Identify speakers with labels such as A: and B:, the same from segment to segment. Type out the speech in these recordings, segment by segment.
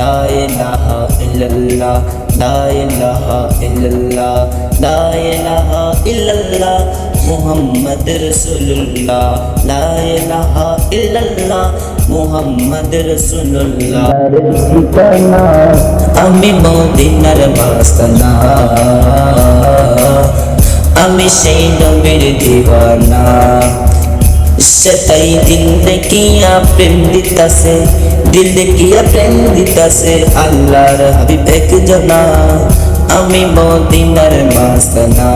A: লা ইলাহা ইল্লাল্লাহ, লা ইলাহা ইল্লাল্লাহ, লা ইলাহা ইল্লাল্লাহ মুহাম্মদ রাসূলুল্লাহ, লা ইলাহা ইল্লাল্লাহ মুহাম্মদ রাসূলুল্লাহ। ঠিকানা আমি মদিনার বাসনা, আমি সেই নবীর দিওয়ানা। সেটাই দিল দেখিয়া প্রেম দিতাছে, দিল দেখিয়া প্রেম দিতাছে আল্লাহর হাবিব একজনা। আমি মদিনার বাসনা,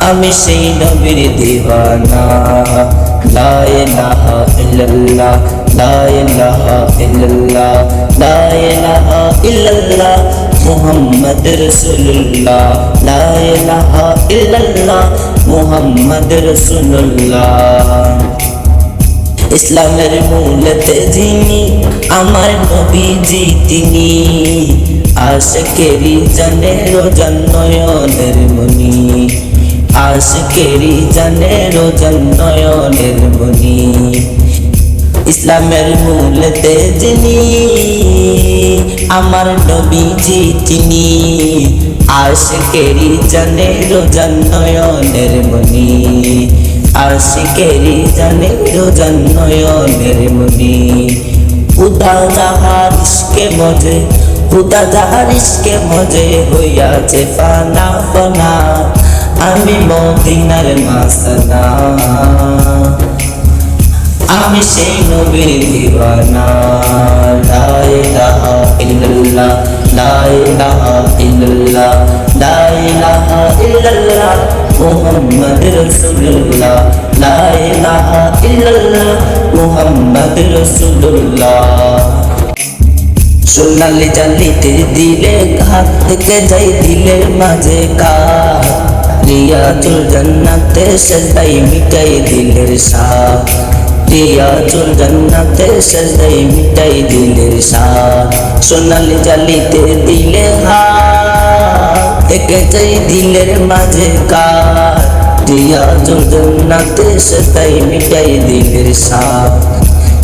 A: আমি সেই নবীর দিওয়ানা। লা ইলাহা ইল্লাল্লাহ, লা ইলাহা ইল্লাল্লাহ, লা ইলাহা ইল্লাল্লাহ মুহাম্মদ রাসূলুল্লাহ, লা ইলাহা ইল্লাল্লাহ মুহাম্মদ রাসূলুল্লাহ। ইসলামের মূলতে যিনি আমার নবীজি তিনি, আশিকেরি জানের নয়নের মনি, আশিকেরি জানের নয়নের মনি। ইসলামের মূলতে যিনি আমার নবীজি তিনি, আশিকেরি জানের নয়নের মনি, আশিকেরি জানের নয়নের মনি। খুদা যাহার ইশকে মজে, খুদা যাহার ইশকে মজে হইয়াছে ফানা ফানা, আমি মদিনার মাসনা, আমি সেই নবীর দিওয়ানা। লা ইলাহা ইল্লাল্লাহ, লা ইলাহা ইল্লাল্লাহ, লা ইলাহা ইল্লাল্লাহ মুহাম্মদ রাসূলুল্লাহ, লা ইলাহা ইল্লাল্লাহ মুহাম্মদ রাসূলুল্লাহ। সোনালি জালিতে দিলে ঘাত থেকে যাই দিলের মাঝে কাত, রিয়াজুল জান্নাতে সাজাই মিটাই দিলের সাথ, রিয়াজুল জান্নাতে সাজাই মিটাই দিলের সাথ। সোনালি জালিতে দিলে হাত থেকে যাই দিলের মাঝে কাত, রিয়াজুল জান্নাতে সাজাই মিটাই দিলের সাথ।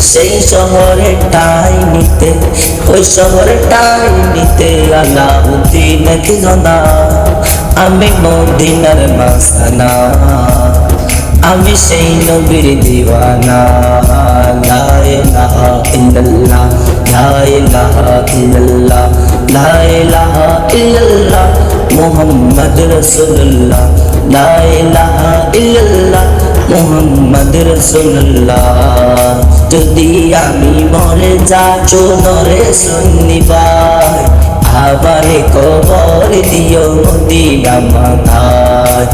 A: সেই শহরে টাই নিতে, ওই শহরে টাই নিতে আলাউদ্দিন খিজানা, আমি মদিনার মাসনা, আমি সেই নবীর দিওয়ানা। লা ইলাহা ইল্লাল্লাহ, লা ইলাহা ইল্লাল্লাহ, লা ইলাহা ইল্লাল্লাহ মুহাম্মদ রাসূলুল্লাহ, লা ইলাহা ইল্লাল্লাহ মুহাম্মদ রাসূলুল্লাহ। যদি আমি মরে যাচ্ছো নরে সুন্নি ভাই, আমারে কবর দিও মদিনা মাথায়,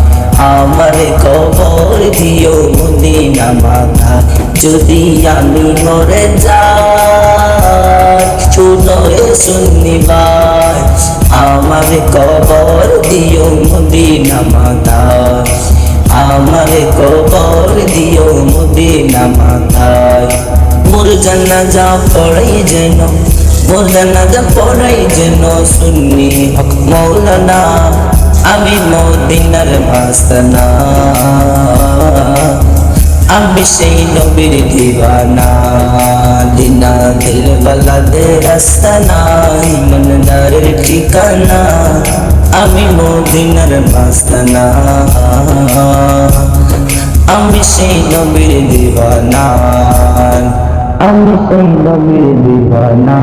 A: আমারে কবর দিও মদিনা মাথায়। যদি আমি মরে যাই নরে সুন্নি ভাই, আমারে কবর দিও মদিনা মাথায়, আমারে কবর দিও মদিনা মাথায়। মোর জানাজা পড়াই যেন, মোর জানাজা পড়াই যেন সুন্নি হক মৌলানা, আমি মদিনার মাসনা, আমি সেই নবীর দিওয়ানা। দিনা দিল বালাদের আস্তানা, ইমানদারের ঠিকানা, আমি মদিনার মাসনা, আমি সেই নবীর দিওয়ানা, আমি সেই নবীর দিওয়ানা।